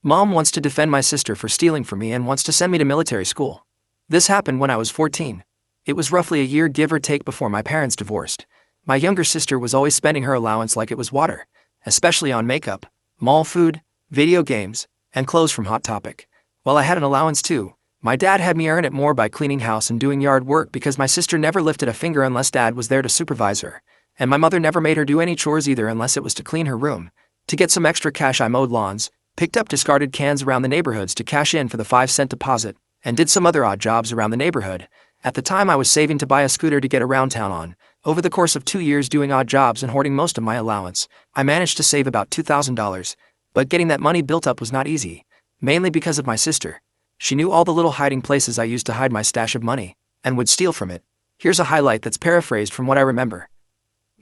Mom wants to defend my sister for stealing from me and wants to send me to military school. This happened when I was 14. It was roughly a year give or take before my parents divorced. My younger sister was always spending her allowance like it was water, especially on makeup, mall food, video games, and clothes from Hot Topic. While I had an allowance too, my dad had me earn it more by cleaning house and doing yard work because my sister never lifted a finger unless dad was there to supervise her, and my mother never made her do any chores either unless it was to clean her room. To get some extra cash I mowed lawns, picked up discarded cans around the neighborhoods to cash in for the 5-cent deposit, and did some other odd jobs around the neighborhood. At the time I was saving to buy a scooter to get around town on. Over the course of 2 years doing odd jobs and hoarding most of my allowance, I managed to save about $2,000, but getting that money built up was not easy, mainly because of my sister. She knew all the little hiding places I used to hide my stash of money, and would steal from it. Here's a highlight that's paraphrased from what I remember.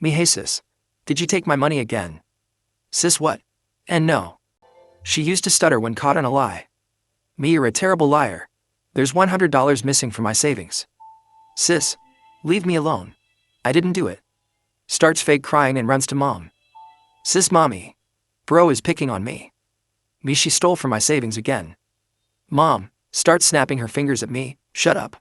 Me: "Hey sis, did you take my money again?" Sis: "What?" And no. She used to stutter when caught in a lie. Me: "You're a terrible liar. There's $100 missing from my savings." Sis: "Leave me alone. I didn't do it." Starts fake crying and runs to mom. Sis: "Mommy, bro is picking on me." Me: "She stole from my savings again." Mom starts snapping her fingers at me. "Shut up.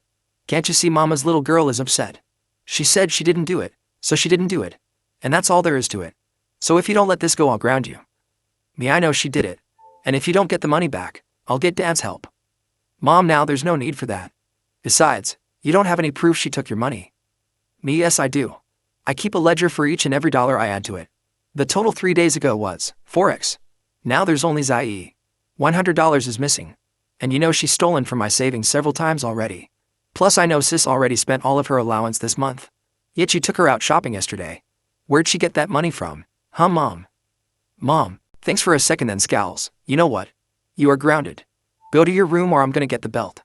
Can't you see mama's little girl is upset? She said she didn't do it, so she didn't do it. And that's all there is to it. So if you don't let this go, I'll ground you." Me: "I know she did it. And if you don't get the money back, I'll get dad's help." Mom: "Now there's no need for that. Besides, you don't have any proof she took your money." Me: "Yes, I do. I keep a ledger for each and every dollar I add to it. The total 3 days ago was 4x. Now there's only ZIE. $100 is missing. And you know she's stolen from my savings several times already. Plus I know sis already spent all of her allowance this month. Yet you took her out shopping yesterday. Where'd she get that money from? Huh, Mom?" Mom thinks for a second then scowls. "You know what? You are grounded. Go to your room or I'm gonna get the belt."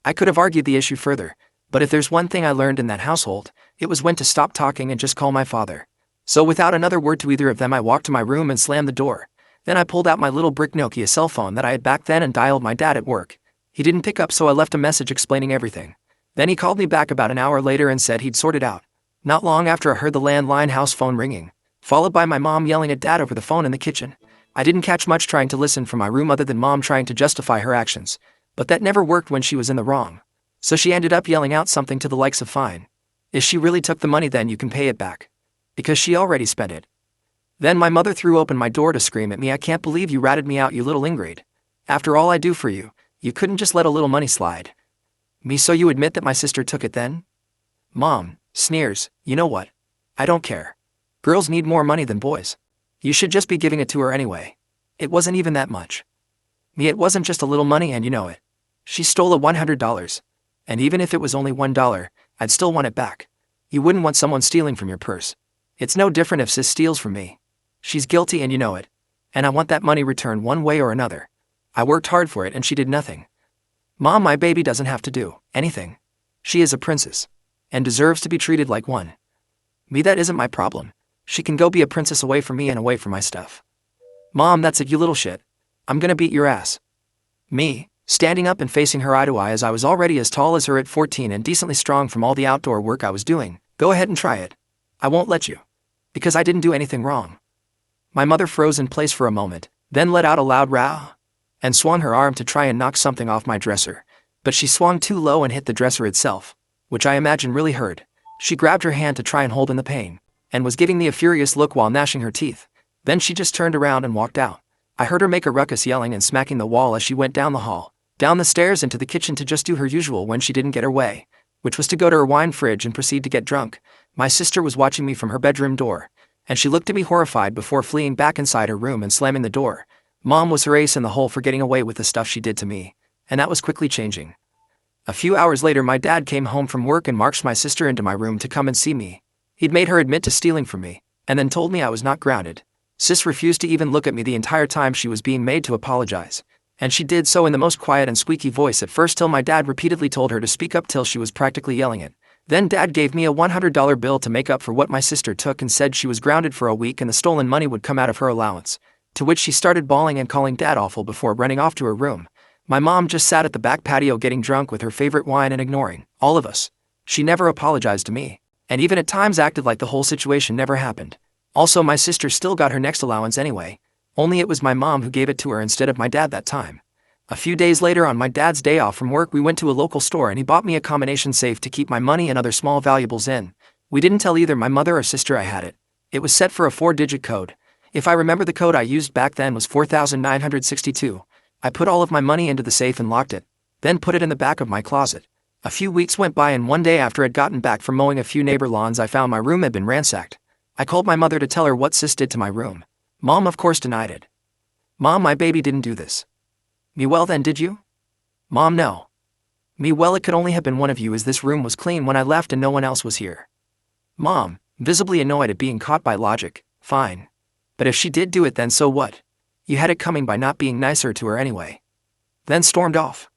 I could have argued the issue further, but if there's one thing I learned in that household, it was when to stop talking and just call my father. So without another word to either of them, I walked to my room and slammed the door. Then I pulled out my little brick Nokia cell phone that I had back then and dialed my dad at work. He didn't pick up, so I left a message explaining everything. Then he called me back about an hour later and said he'd sorted out. Not long after I heard the landline house phone ringing, followed by my mom yelling at dad over the phone in the kitchen. I didn't catch much trying to listen from my room other than mom trying to justify her actions, but that never worked when she was in the wrong. So she ended up yelling out something to the likes of, "Fine. If she really took the money, then you can pay it back. Because she already spent it." Then my mother threw open my door to scream at me, "I can't believe you ratted me out, you little ingrate. After all I do for you, you couldn't just let a little money slide." Me: "So you admit that my sister took it then?" Mom sneers, "You know what? I don't care. Girls need more money than boys. You should just be giving it to her anyway. It wasn't even that much." Me: "It wasn't just a little money and you know it. She stole a $100. And even if it was only $1, I'd still want it back. You wouldn't want someone stealing from your purse. It's no different if sis steals from me. She's guilty and you know it. And I want that money returned one way or another. I worked hard for it and she did nothing. Mom, my baby doesn't have to do anything. She is a princess. And deserves to be treated like one." Me: "That isn't my problem. She can go be a princess away from me and away from my stuff." Mom: "That's it, you little shit. I'm gonna beat your ass." Me standing up and facing her eye to eye, as I was already as tall as her at 14 and decently strong from all the outdoor work I was doing. "Go ahead and try it. I won't let you. Because I didn't do anything wrong." My mother froze in place for a moment, then let out a loud "Rah!" and swung her arm to try and knock something off my dresser, but she swung too low and hit the dresser itself, which I imagine really hurt. She grabbed her hand to try and hold in the pain, and was giving me a furious look while gnashing her teeth. Then she just turned around and walked out. I heard her make a ruckus yelling and smacking the wall as she went down the hall, down the stairs into the kitchen to just do her usual when she didn't get her way, which was to go to her wine fridge and proceed to get drunk. My sister was watching me from her bedroom door, and she looked at me horrified before fleeing back inside her room and slamming the door. Mom was her ace in the hole for getting away with the stuff she did to me, and that was quickly changing. A few hours later, my dad came home from work and marched my sister into my room to come and see me. He'd made her admit to stealing from me, and then told me I was not grounded. Sis refused to even look at me the entire time she was being made to apologize, and she did so in the most quiet and squeaky voice at first, till my dad repeatedly told her to speak up till she was practically yelling it. Then dad gave me a $100 bill to make up for what my sister took and said she was grounded for a week and the stolen money would come out of her allowance, to which she started bawling and calling dad awful before running off to her room. My mom just sat at the back patio getting drunk with her favorite wine and ignoring all of us. She never apologized to me, and even at times acted like the whole situation never happened. Also, my sister still got her next allowance anyway. Only it was my mom who gave it to her instead of my dad that time. A few days later, on my dad's day off from work, we went to a local store and he bought me a combination safe to keep my money and other small valuables in. We didn't tell either my mother or sister I had it. It was set for a 4-digit code. If I remember, the code I used back then was 4962. I put all of my money into the safe and locked it, then put it in the back of my closet. A few weeks went by and one day after I'd gotten back from mowing a few neighbor lawns, I found my room had been ransacked. I called my mother to tell her what sis did to my room. Mom of course denied it. Mom, my baby didn't do this. Me, well then, did you? Mom, no. Me, well, it could only have been one of you, as this room was clean when I left and no one else was here. Mom, visibly annoyed at being caught by logic, fine. But if she did do it, then so what? You had it coming by not being nicer to her anyway. Then stormed off.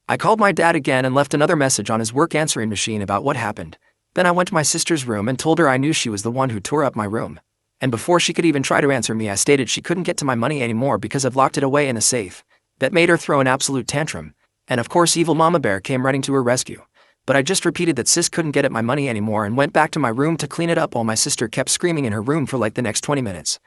I called my dad again and left another message on his work answering machine about what happened. Then I went to my sister's room and told her I knew she was the one who tore up my room. And before she could even try to answer me, I stated she couldn't get to my money anymore because I've locked it away in a safe. That made her throw an absolute tantrum, and of course evil Mama Bear came running to her rescue. But I just repeated that sis couldn't get at my money anymore and went back to my room to clean it up while my sister kept screaming in her room for like the next 20 minutes.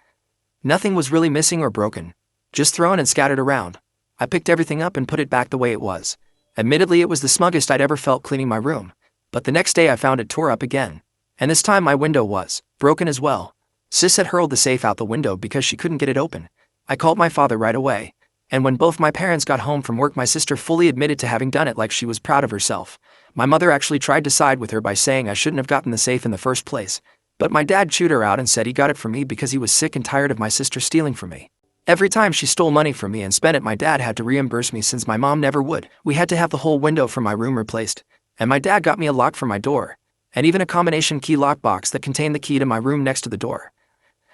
Nothing was really missing or broken, just thrown and scattered around. I picked everything up and put it back the way it was. Admittedly, it was the smuggest I'd ever felt cleaning my room, but the next day I found it tore up again. And this time my window was broken as well. Sis had hurled the safe out the window because she couldn't get it open. I called my father right away. And when both my parents got home from work, my sister fully admitted to having done it, like she was proud of herself. My mother actually tried to side with her by saying I shouldn't have gotten the safe in the first place. But my dad chewed her out and said he got it from me because he was sick and tired of my sister stealing from me. Every time she stole money from me and spent it, my dad had to reimburse me since my mom never would. We had to have the whole window from my room replaced. And my dad got me a lock for my door. And even a combination key lockbox that contained the key to my room next to the door.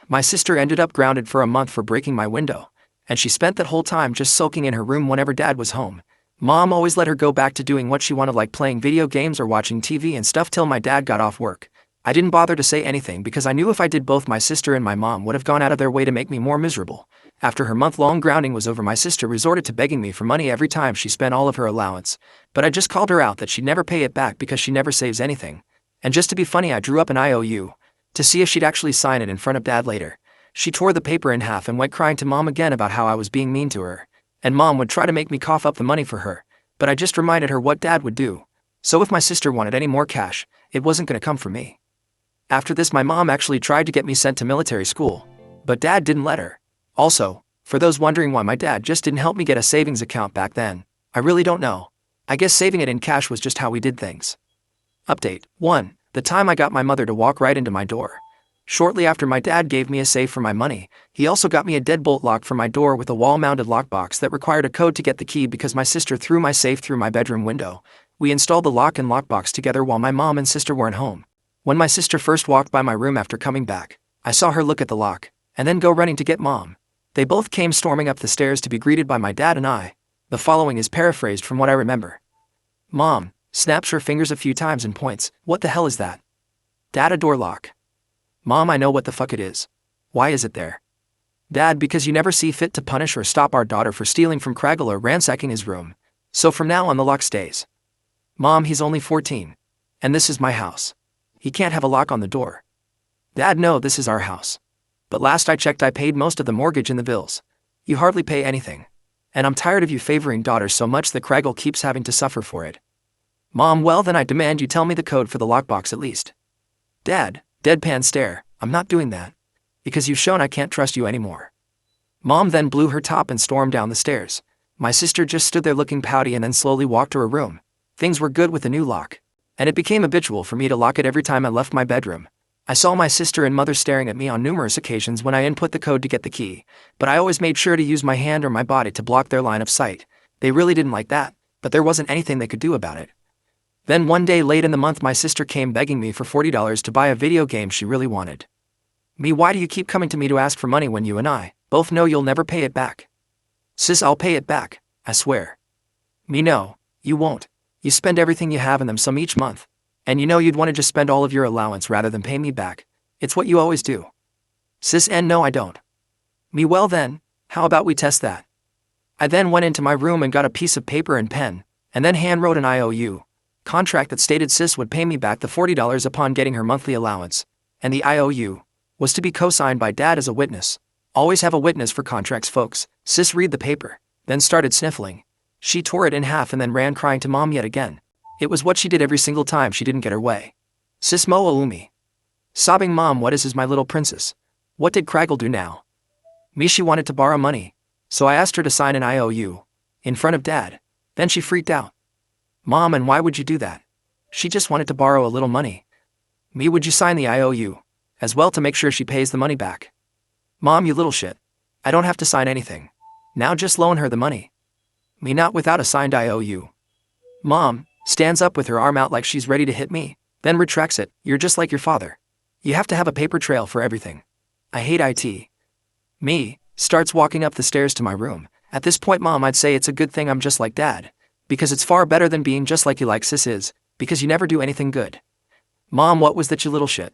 My sister ended up grounded for a month for breaking my window. And she spent that whole time just sulking in her room whenever dad was home. Mom always let her go back to doing what she wanted, like playing video games or watching TV and stuff, till my dad got off work. I didn't bother to say anything because I knew if I did, both my sister and my mom would have gone out of their way to make me more miserable. After her month-long grounding was over, my sister resorted to begging me for money every time she spent all of her allowance. But I just called her out that she'd never pay it back because she never saves anything. And just to be funny, I drew up an IOU to see if she'd actually sign it in front of dad later. She tore the paper in half and went crying to mom again about how I was being mean to her. And mom would try to make me cough up the money for her, but I just reminded her what dad would do. So if my sister wanted any more cash, it wasn't going to come from me. After this, my mom actually tried to get me sent to military school, but dad didn't let her. Also, for those wondering why my dad just didn't help me get a savings account back then, I really don't know. I guess saving it in cash was just how we did things. Update 1. The time I got my mother to walk right into my door. Shortly after my dad gave me a safe for my money, he also got me a deadbolt lock for my door with a wall-mounted lockbox that required a code to get the key because my sister threw my safe through my bedroom window. We installed the lock and lockbox together while my mom and sister weren't home. When my sister first walked by my room after coming back, I saw her look at the lock, and then go running to get mom. They both came storming up the stairs to be greeted by my dad and I. The following is paraphrased from what I remember. Mom snaps her fingers a few times and points. What the hell is that? Dad, a door lock. Mom, I know what the fuck it is. Why is it there? Dad, because you never see fit to punish or stop our daughter for stealing from Craggle or ransacking his room. So from now on the lock stays. Mom, he's only 14. And this is my house. He can't have a lock on the door. Dad, no, this is our house. But last I checked, I paid most of the mortgage and the bills. You hardly pay anything. And I'm tired of you favoring daughters so much that Craggle keeps having to suffer for it. Mom, well then I demand you tell me the code for the lockbox at least. Dad, deadpan stare, I'm not doing that. Because you've shown I can't trust you anymore. Mom then blew her top and stormed down the stairs. My sister just stood there looking pouty and then slowly walked to her room. Things were good with the new lock. And it became habitual for me to lock it every time I left my bedroom. I saw my sister and mother staring at me on numerous occasions when I input the code to get the key, but I always made sure to use my hand or my body to block their line of sight. They really didn't like that, but there wasn't anything they could do about it. Then one day late in the month, my sister came begging me for $40 to buy a video game she really wanted. Me, why do you keep coming to me to ask for money when you and I both know you'll never pay it back? Sis, I'll pay it back, I swear. Me, no, you won't. You spend everything you have in them some each month. And you know you'd want to just spend all of your allowance rather than pay me back. It's what you always do. Sis, and no, I don't. Me, well then, how about we test that? I then went into my room and got a piece of paper and pen, and then hand-wrote an IOU contract that stated sis would pay me back the $40 upon getting her monthly allowance, and the IOU was to be co-signed by dad as a witness. Always have a witness for contracts, folks. Sis read the paper, then started sniffling. She tore it in half and then ran crying to Mom yet again. It was what she did every single time she didn't get her way. Sis mo alumi. Sobbing, Mom, what is my little princess? What did Craggle do now? Me, she wanted to borrow money. So I asked her to sign an IOU. In front of Dad. Then she freaked out. Mom, and why would you do that? She just wanted to borrow a little money. Me, would you sign the IOU? As well to make sure she pays the money back. Mom, you little shit. I don't have to sign anything. Now just loan her the money. Me, not without a signed IOU. Mom stands up with her arm out like she's ready to hit me, then retracts it. You're just like your father. You have to have a paper trail for everything. I hate IT. Me starts walking up the stairs to my room. At this point, Mom, I'd say it's a good thing I'm just like Dad. Because it's far better than being just like you like Sis is, because you never do anything good. Mom, what was that, you little shit?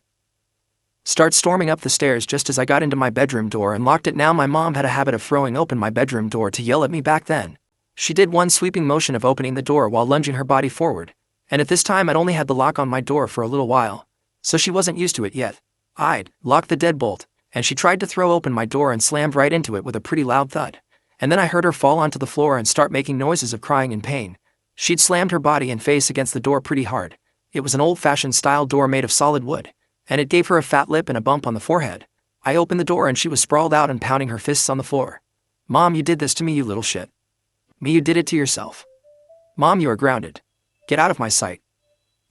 Starts storming up the stairs just as I got into my bedroom door and locked it. Now my mom had a habit of throwing open my bedroom door to yell at me back then. She did one sweeping motion of opening the door while lunging her body forward, and at this time I'd only had the lock on my door for a little while, so she wasn't used to it yet. I'd locked the deadbolt, and she tried to throw open my door and slammed right into it with a pretty loud thud. And then I heard her fall onto the floor and start making noises of crying in pain. She'd slammed her body and face against the door pretty hard. It was an old-fashioned style door made of solid wood, and it gave her a fat lip and a bump on the forehead. I opened the door and she was sprawled out and pounding her fists on the floor. Mom, you did this to me, you little shit. Me, you did it to yourself. Mom, you are grounded. Get out of my sight.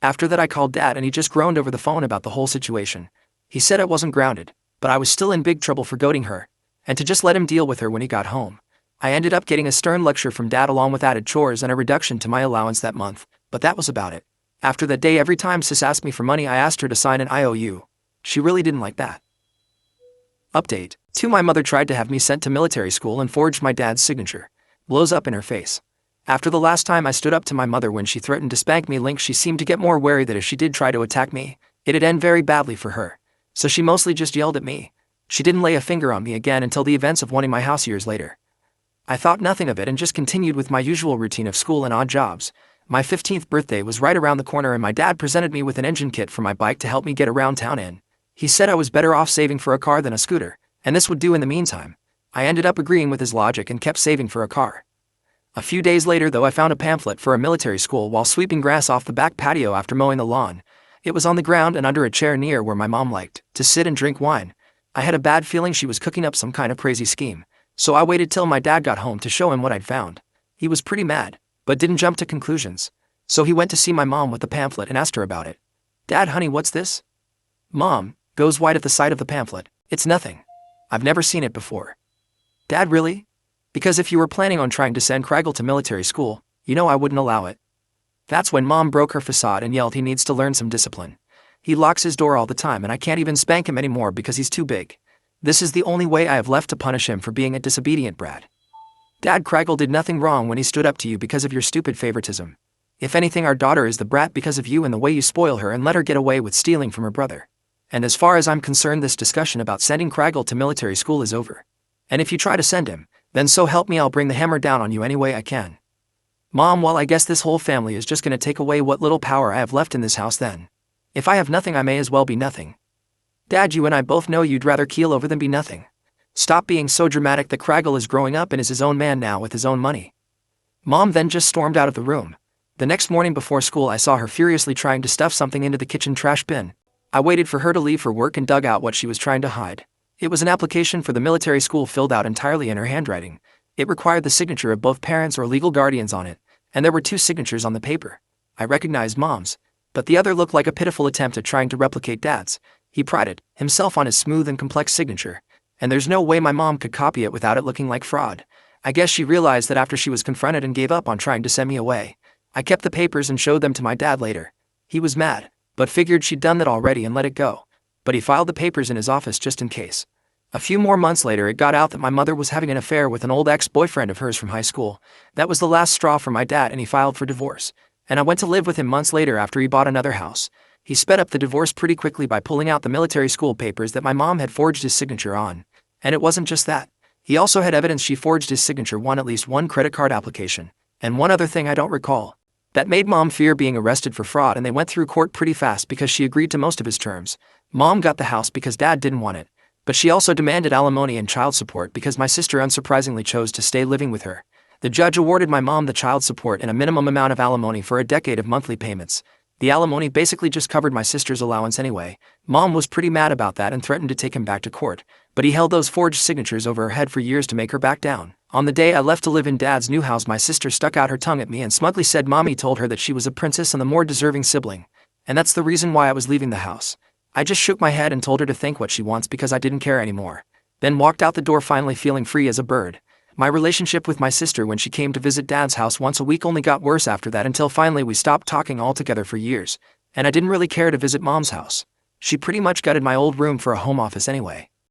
After that I called Dad and he just groaned over the phone about the whole situation. He said I wasn't grounded, but I was still in big trouble for goading her, and to just let him deal with her when he got home. I ended up getting a stern lecture from Dad along with added chores and a reduction to my allowance that month, but that was about it. After that day, every time Sis asked me for money, I asked her to sign an IOU. She really didn't like that. Update 2. My mother tried to have me sent to military school and forged my dad's signature. Blows up in her face. After the last time I stood up to my mother when she threatened to spank me, she seemed to get more wary that if she did try to attack me, it'd end very badly for her. So she mostly just yelled at me. She didn't lay a finger on me again until the events of wanting my house years later. I thought nothing of it and just continued with my usual routine of school and odd jobs. My 15th birthday was right around the corner and my dad presented me with an engine kit for my bike to help me get around town in. He said I was better off saving for a car than a scooter, and this would do in the meantime. I ended up agreeing with his logic and kept saving for a car. A few days later, though, I found a pamphlet for a military school while sweeping grass off the back patio after mowing the lawn. It was on the ground and under a chair near where my mom liked to sit and drink wine. I had a bad feeling she was cooking up some kind of crazy scheme, so I waited till my dad got home to show him what I'd found. He was pretty mad, but didn't jump to conclusions. So he went to see my mom with the pamphlet and asked her about it. Dad, honey, what's this? Mom goes white at the sight of the pamphlet. It's nothing. I've never seen it before. Dad, really? Because if you were planning on trying to send Craggle to military school, you know I wouldn't allow it. That's when Mom broke her facade and yelled he needs to learn some discipline. He locks his door all the time and I can't even spank him anymore because he's too big. This is the only way I have left to punish him for being a disobedient brat. Dad, Craggle did nothing wrong when he stood up to you because of your stupid favoritism. If anything, our daughter is the brat because of you and the way you spoil her and let her get away with stealing from her brother. And as far as I'm concerned, this discussion about sending Craggle to military school is over. And if you try to send him, then so help me, I'll bring the hammer down on you any way I can. Mom, well, I guess this whole family is just gonna take away what little power I have left in this house then. If I have nothing, I may as well be nothing. Dad, you and I both know you'd rather keel over than be nothing. Stop being so dramatic. That Craggle is growing up and is his own man now with his own money. Mom then just stormed out of the room. The next morning before school, I saw her furiously trying to stuff something into the kitchen trash bin. I waited for her to leave for work and dug out what she was trying to hide. It was an application for the military school filled out entirely in her handwriting. It required the signature of both parents or legal guardians on it, and there were 2 signatures on the paper. I recognized Mom's, but the other looked like a pitiful attempt at trying to replicate Dad's. He prided himself on his smooth and complex signature, and there's no way my mom could copy it without it looking like fraud. I guess she realized that after she was confronted and gave up on trying to send me away. I kept the papers and showed them to my dad later. He was mad, but figured she'd done that already and let it go. But he filed the papers in his office just in case. A few more months later, it got out that my mother was having an affair with an old ex-boyfriend of hers from high school. That was the last straw for my dad and he filed for divorce. And I went to live with him months later after he bought another house. He sped up the divorce pretty quickly by pulling out the military school papers that my mom had forged his signature on. And it wasn't just that. He also had evidence she forged his signature on at least 1 credit card application. And one other thing I don't recall. That made Mom fear being arrested for fraud, and they went through court pretty fast because she agreed to most of his terms. Mom got the house because Dad didn't want it, But she also demanded alimony and child support because my sister unsurprisingly chose to stay living with her. The judge awarded my mom the child support and a minimum amount of alimony for a decade of monthly payments. The alimony basically just covered my sister's allowance anyway. Mom was pretty mad about that and threatened to take him back to court, but he held those forged signatures over her head for years to make her back down. On the day I left to live in Dad's new house, my sister stuck out her tongue at me and smugly said Mommy told her that she was a princess and the more deserving sibling, and that's the reason why I was leaving the house. I just shook my head and told her to think what she wants because I didn't care anymore. Then walked out the door, finally feeling free as a bird. My relationship with my sister when she came to visit Dad's house once a week only got worse after that, until finally we stopped talking altogether for years, and I didn't really care to visit Mom's house. She pretty much gutted my old room for a home office anyway.